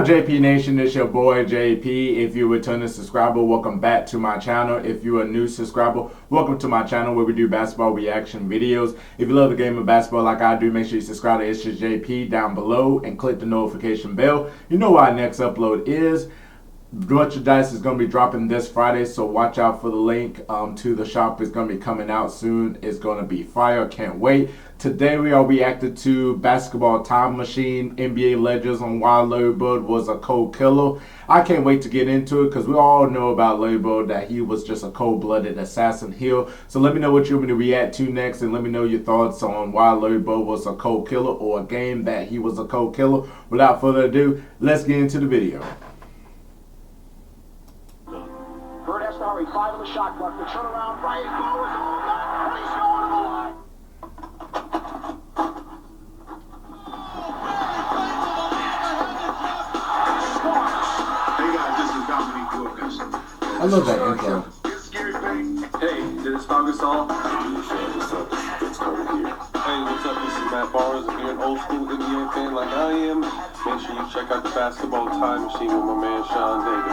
up, JP Nation? It's your boy JP. If you're a returning subscriber, welcome back to my channel. If you're a new subscriber, welcome to my channel where we do basketball reaction videos. If you love the game of basketball like I do, make sure you subscribe to ItzJustJP down below and click the notification bell. You know what our next upload is. Merchandise is going to be dropping this Friday, so watch out for the link to the shop. It's going to be coming out soon. It's going to be fire. Can't wait. Today we are reacting to Basketball Time Machine, NBA Legends on why Larry Bird was a cold killer. I can't wait to get into it because we all know about Larry Bird, that he was just a cold-blooded assassin here. So let me know what you want me to react to next, and let me know your thoughts on why Larry Bird was a cold killer or a game that he was a cold killer. Without further ado, let's get into the video. Bird has to hurry. 5 on the shot clock. The turnaround. Bryant goes all night, and he's going to the line. Hey guys, this is Dominique Lucas. I love that intro. Hey, this is Pau. Hey, what's up? This is Matt Barnes. If you're an old school NBA fan like I am, make sure you check out the Basketball Time Machine with my man Sean David.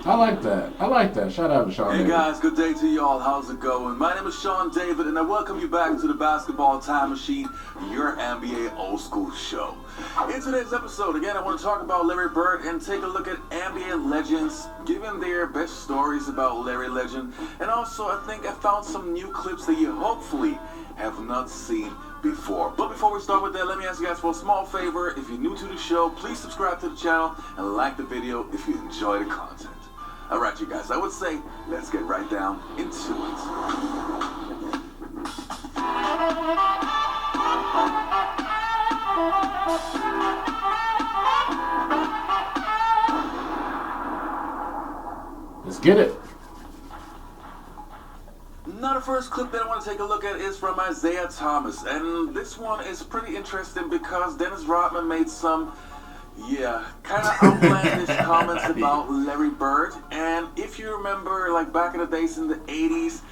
I like that. I like that. Shout out to Sean David. Hey guys, good day to you all. How's it going? My name is Sean David, and I welcome you back to the Basketball Time Machine, your NBA old school show. In today's episode, again, I want to talk about Larry Bird and take a look at NBA legends, giving their best stories about Larry Legend, and also I think I found some new clips that you hopefully have not seen before. But before we start with that, let me ask you guys for a small favor. If you're new to the show, please subscribe to the channel and like the video if you enjoy the content. Alright, you guys, I would say let's get right down into it. Let's get it. Now the first clip that I want to take a look at is from Isaiah Thomas, and this one is pretty interesting because Dennis Rodman made some kind of outlandish comments about Larry Bird. And if you remember, like back in the days in the 80s,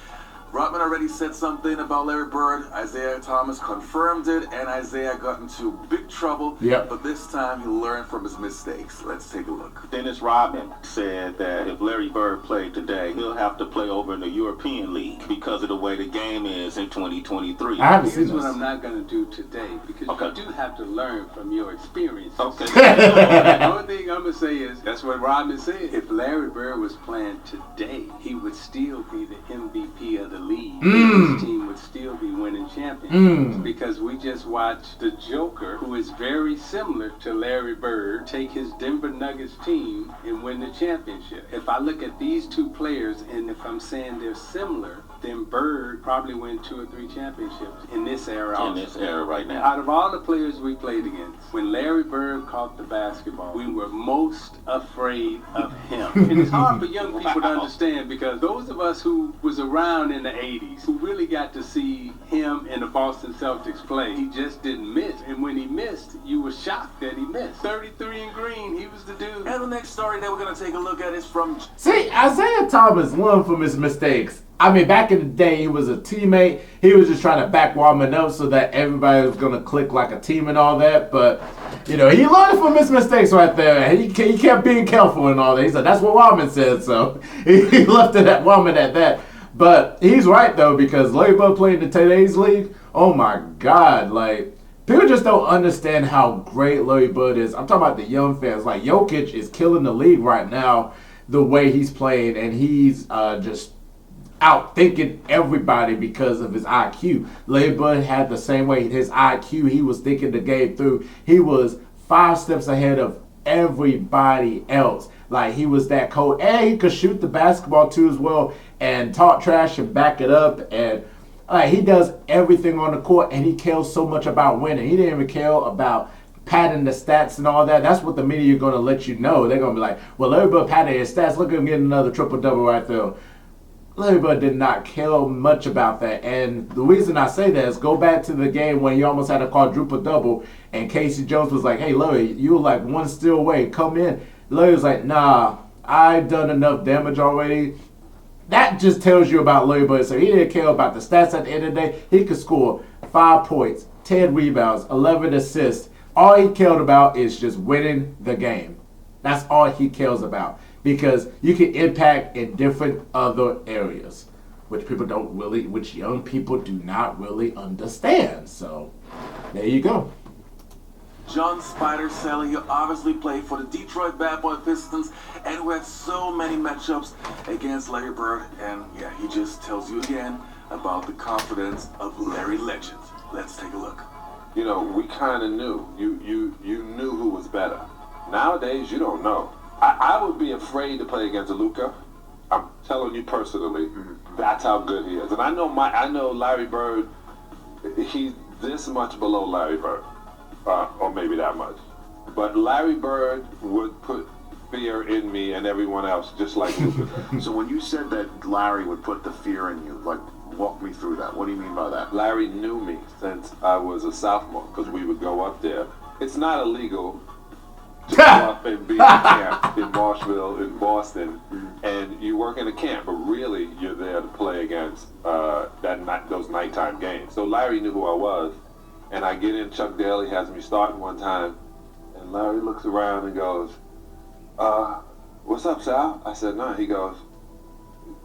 Rodman already said something about Larry Bird. Isaiah Thomas confirmed it, and Isaiah got into big trouble. Yep. But this time he learned from his mistakes. Let's take a look. Dennis Rodman said that if Larry Bird played today, he'll have to play over in the European League because of the way the game is in 2023. I haven't seen Here's what this. I'm not going to do today, because you do have to learn from your experiences. Okay. The only thing I'm going to say is, that's what Rodman said. If Larry Bird was playing today, he would still be the MVP of the league. His team would still be winning championships because we just watched the Joker, who is very similar to Larry Bird, take his Denver Nuggets team and win the championship. If I look at these two players, and if I'm saying they're similar, then Bird probably win 2 or 3 championships in this era. In this era right now. Out of all the players we played against, when Larry Bird caught the basketball, we were most afraid of him. And it's hard for young people to understand, because those of us who was around in the 80s, who really got to see him and the Boston Celtics play, he just didn't miss. And when he missed, you were shocked that he missed. 33 and green, he was the dude. And the next story that we're going to take a look at is from... See, Isaiah Thomas learned from his mistakes. I mean, back in the day, he was a teammate. He was just trying to back Rodman up so that everybody was going to click like a team and all that. But, you know, he learned from his mistakes right there. He kept being careful and all that. He said, that's what Rodman said. So he left it at Rodman at that. But he's right, though, because Larry Bird playing in today's league, oh, my God. Like, people just don't understand how great Larry Bird is. I'm talking about the young fans. Like, Jokic is killing the league right now the way he's playing. And he's just outthinking everybody because of his IQ. Larry Bird had the same way. His IQ, he was thinking the game through. He was 5 steps ahead of everybody else. Like, he was that cold. And he could shoot the basketball too as well and talk trash and back it up. And he does everything on the court, and he cares so much about winning. He didn't even care about padding the stats and all that. That's what the media are going to let you know. They're going to be like, well, Larry Bird padded his stats. Look at him getting another triple-double right there. Larry Bird did not care much about that. And the reason I say that is go back to the game when he almost had a quadruple-double, and Casey Jones was like, hey, Larry, you were like 1 steal away. Come in. Larry was like, nah, I've done enough damage already. That just tells you about Larry Bird. So he didn't care about the stats at the end of the day. He could score 5 points, 10 rebounds, 11 assists, all he cared about is just winning the game. That's all he cares about. Because you can impact in different other areas, which young people do not really understand. So, there you go. John Spider Sally, who obviously played for the Detroit Bad Boy Pistons and who had so many matchups against Larry Bird. And yeah, he just tells you again about the confidence of Larry Legend. Let's take a look. You know, we kind of knew. You knew who was better. Nowadays, you don't know. I would be afraid to play against Luka. I'm telling you personally, that's how good he is. And I know Larry Bird, he's this much below Larry Bird. Or maybe that much. But Larry Bird would put fear in me and everyone else, just like Luka. So when you said that Larry would put the fear in you, like, walk me through that. What do you mean by that? Larry knew me since I was a sophomore, because we would go up there. It's not illegal to go up and be in camp in Marshville, in Boston, and you work in a camp, but really you're there to play against those nighttime games. So Larry knew who I was. And I get in, Chuck Daly has me starting one time, and Larry looks around and goes, what's up, Sal? I said, nah. He goes,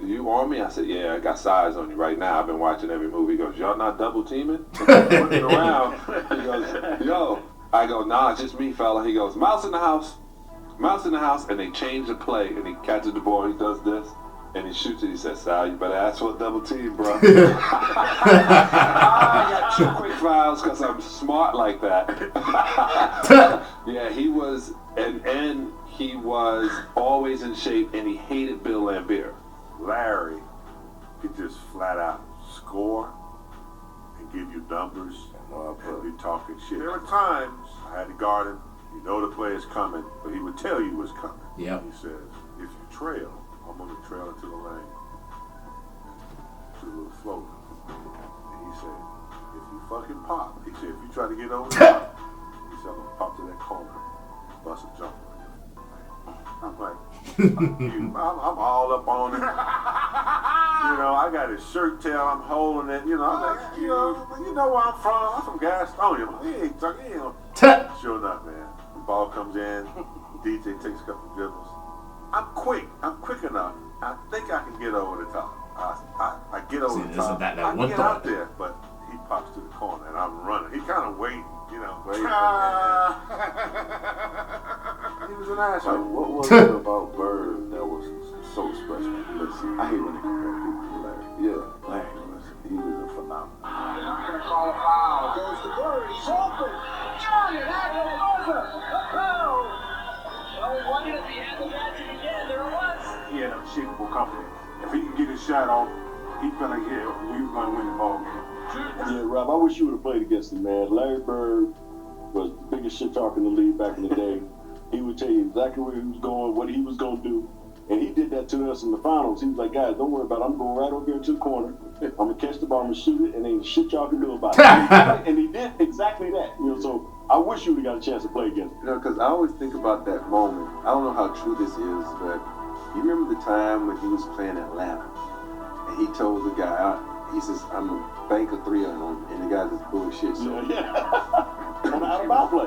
you on me? I said, yeah, I got size on you right now. I've been watching every movie. He goes, y'all not double teaming? Looking around. He goes, yo. I go, nah, it's just me, fella. He goes, mouse in the house. Mouse in the house. And they change the play, and he catches the ball, he does this. And he shoots it. He says, Sal, you better ask for a double team, bro. I got 2 quick fouls because I'm smart like that. Yeah, he was, and he was always in shape, and he hated Bill Laimbeer. Larry could just flat out score and give you numbers and be talking shit. There were times I had to guard him. You know the play is coming, but he would tell you what's coming. Yep. He says, if you trail, I'm going to trail into the lane, to the little float. And he said, if you fucking pop, he said, if you try to get over the top, he said, I'm going to pop to that corner, bust a jump on you. I'm like, I'm all up on it. You know, I got his shirt tail, I'm holding it, you know, I'm like, you know where I'm from. I'm from Gastonia. He ain't talking, Sure enough, man. The ball comes in, DJ takes a couple dribbles. I'm quick enough. I think I can get over the top. I get over the top. I can get out there, but he pops to the corner and I'm running. He kind of waiting, waiting. He was an asshole. What was it about Bird that was so special? Listen, I hate when they compare people to Larry. Yeah, Larry he was a phenomenon. They're not going to call a foul. Goes to Bird. He's open. Got it. That was over. Oh. Well, we wondered if he had the magic again. There it was. He had unshakable confidence. If he could get his shot off, he felt like, we were going to win the ball game. Yeah, Rob, I wish you would have played against him, man. Larry Bird was the biggest shit talker in the league back in the day. He would tell you exactly where he was going, what he was going to do. And he did that to us in the finals. He was like, guys, don't worry about it. I'm going right over here to the corner. I'm going to catch the ball, I'm going to shoot it, and ain't shit y'all can do about it. And he did exactly that. So I wish you would have got a chance to play against him. Because I always think about that moment. I don't know how true this is, but you remember the time when he was playing Atlanta, and he told the guy, he says, I'm going to bank a 3 on him, and the guy just bullshit. So On the out-of-bound play.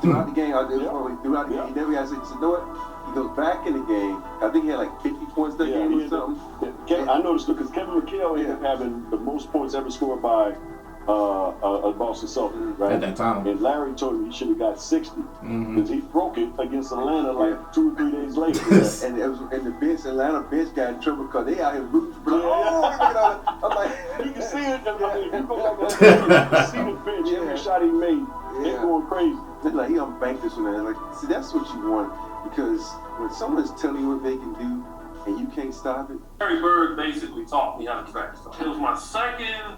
Throughout the game, he never got to say, you know what? He goes back in the game. I think he had like 50 points that game or something. I noticed it because Kevin McHale ended up having the most points ever scored by a Boston Celtics, right? At that time. And Larry told him he should have got 60 because he broke it against Atlanta like 2 or 3 days later. And it was in the bench, Atlanta bench got in trouble because they out here rooting for I'm like, you can see it. If you go back and you can see the bench, every shot he made, they're going crazy. It's like he unbanked this one. Like, see, that's what you want, because when someone's telling you what they can do and you can't stop it. Larry Bird basically taught me how to track stuff. It was my second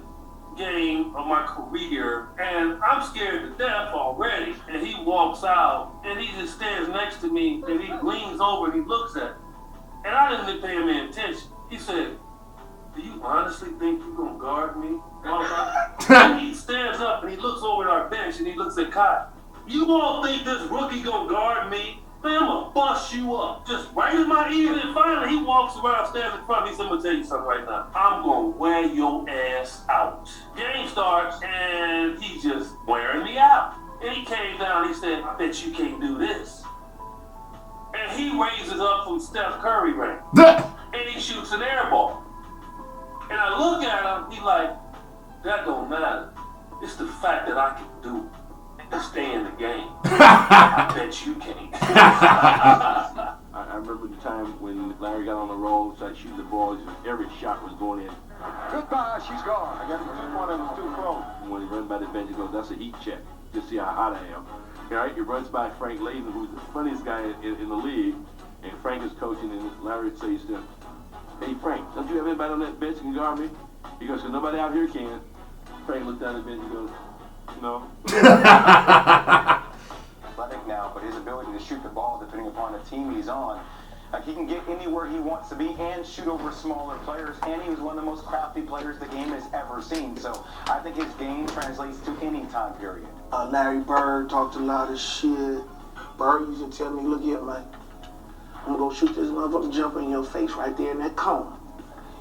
game of my career, and I'm scared to death already. And he walks out, and he just stands next to me, and he leans over and he looks at me. And I didn't pay him any attention. He said, do you honestly think you're going to guard me? And he stands up and he looks over at our bench and he looks at Kai. You all think this rookie going to guard me? Man, I'm going to bust you up. Just right in my ear. And finally, he walks around, stands in front of me. So I'm going to tell you something right now. I'm going to wear your ass out. Game starts, and he's just wearing me out. And he came down, he said, I bet you can't do this. And he raises up from Steph Curry rank. And he shoots an air ball. And I look at him, he like, that don't matter. It's the fact that I can do it and stay in the game. I bet you can't. I remember the time when Larry got on the roll, started shooting the balls, and every shot was going in. Goodbye, she's gone. I got to keep one of them too close. When he runs by the bench, he goes, that's a heat check. Just see how hot I am. All right, he runs by Frank Layden, who's the funniest guy in the league, and Frank is coaching, and Larry says to him, hey, Frank, don't you have anybody on that bench who can guard me? He goes, 'cause nobody out here can. Frank looks down at the bench and goes, no. Athletic now, but his ability to shoot the ball, depending upon the team he's on, like he can get anywhere he wants to be and shoot over smaller players. And he was one of the most crafty players the game has ever seen. So I think his game translates to any time period. Larry Bird talked a lot of shit. Bird used to tell me, look here, man, I'm gonna go shoot this motherfucking jumper in your face right there in that corner.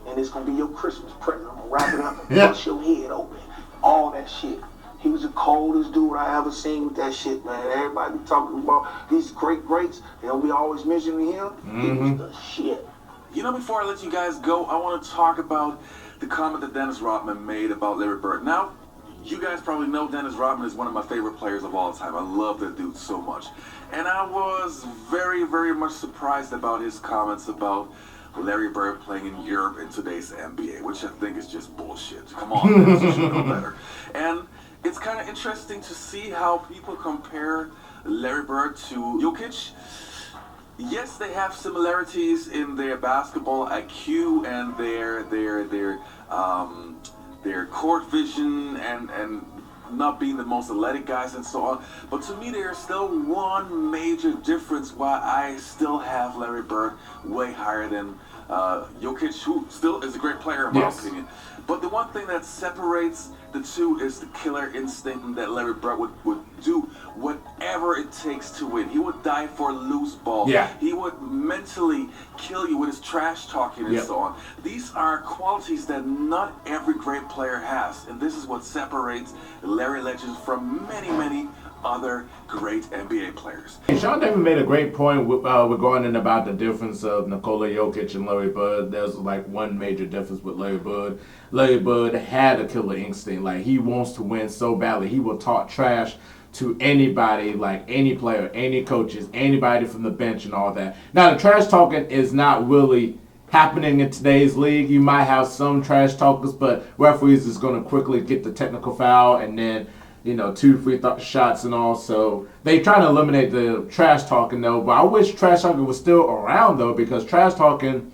And it's gonna be your Christmas present. I'm gonna wrap it up and bust your head open. All that shit. He was the coldest dude I ever seen with that shit, man. Everybody be talking about these greats. They don't be always mentioning him. He was the shit. You know, before I let you guys go, I want to talk about the comment that Dennis Rodman made about Larry Bird. Now, you guys probably know Dennis Rodman is one of my favorite players of all time. I love that dude so much. And I was very, very much surprised about his comments about Larry Bird playing in Europe in today's NBA, which I think is just bullshit. Come on, Dennis, you should know better. And it's kind of interesting to see how people compare Larry Bird to Jokic. Yes, they have similarities in their basketball IQ and their court vision and not being the most athletic guys and so on. But to me, there's still one major difference why I still have Larry Bird way higher than Jokic, who still is a great player in my opinion. But the one thing that separates the two is the killer instinct that Larry Bird would do whatever it takes to win. He would die for a loose ball. Yeah. He would mentally kill you with his trash talking and so on. These are qualities that not every great player has. And this is what separates Larry Legend from many, many other great NBA players. Sean David made a great point regarding about the difference of Nikola Jokic and Larry Bird. There's like one major difference with Larry Bird. Larry Bird had a killer instinct. Like, he wants to win so badly. He will talk trash to anybody, like any player, any coaches, anybody from the bench and all that. Now, the trash talking is not really happening in today's league. You might have some trash talkers, but referees is going to quickly get the technical foul and then, you know, 2 free shots and all. So they try to eliminate the trash talking though. But I wish trash talking was still around though, because trash talking,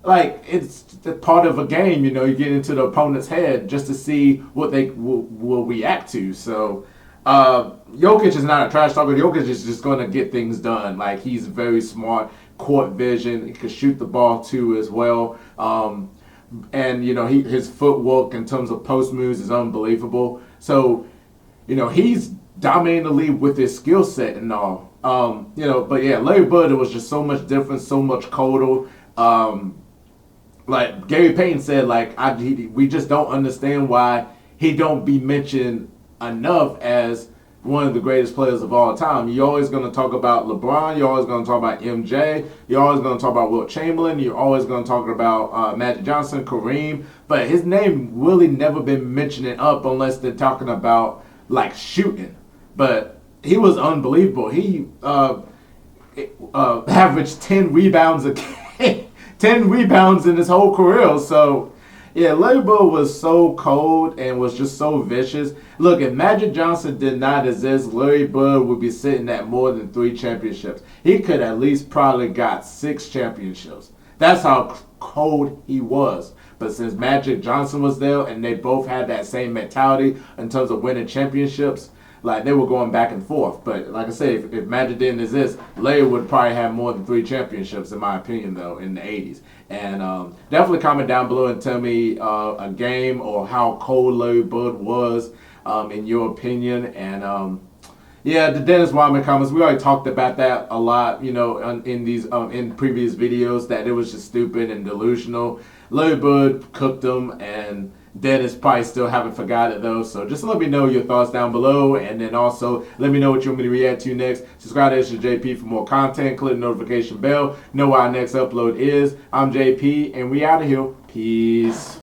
like, it's part of a game. You know, you get into the opponent's head just to see what they will react to. So Jokic is not a trash talker. Jokic is just going to get things done. Like, he's very smart, court vision. He can shoot the ball too as well. And you know, his footwork in terms of post moves is unbelievable. So, you know, he's dominating the league with his skill set and all. You know, but yeah, Larry Bird, it was just so much different, so much colder. Like Gary Payton said, like, we just don't understand why he don't be mentioned enough as one of the greatest players of all time. You're always going to talk about LeBron. You're always going to talk about MJ. You're always going to talk about Wilt Chamberlain. You're always going to talk about Magic Johnson, Kareem. But his name really never been mentioning up unless they're talking about, like, shooting. But he was unbelievable. He averaged 10 rebounds a game. 10 rebounds in his whole career. So, yeah, Larry Bird was so cold and was just so vicious. Look, if Magic Johnson did not exist, Larry Bird would be sitting at more than 3 championships. He could at least probably got 6 championships. That's how cold he was. But since Magic Johnson was there and they both had that same mentality in terms of winning championships, like, they were going back and forth. But like I said, if Magic didn't exist, Larry would probably have more than 3 championships, in my opinion, though, in the 80s. And definitely comment down below and tell me a game or how cold Larry Bird was in your opinion. And yeah, the Dennis Rodman comments, we already talked about that a lot, you know, in these in previous videos, that it was just stupid and delusional. Larry Bird cooked them, and Dennis probably still haven't forgot it though. So just let me know your thoughts down below, and then also let me know what you want me to react to next. Subscribe to ItzJustJP for more content. Click the notification bell. Know where our next upload is. I'm JP, and we out of here. Peace.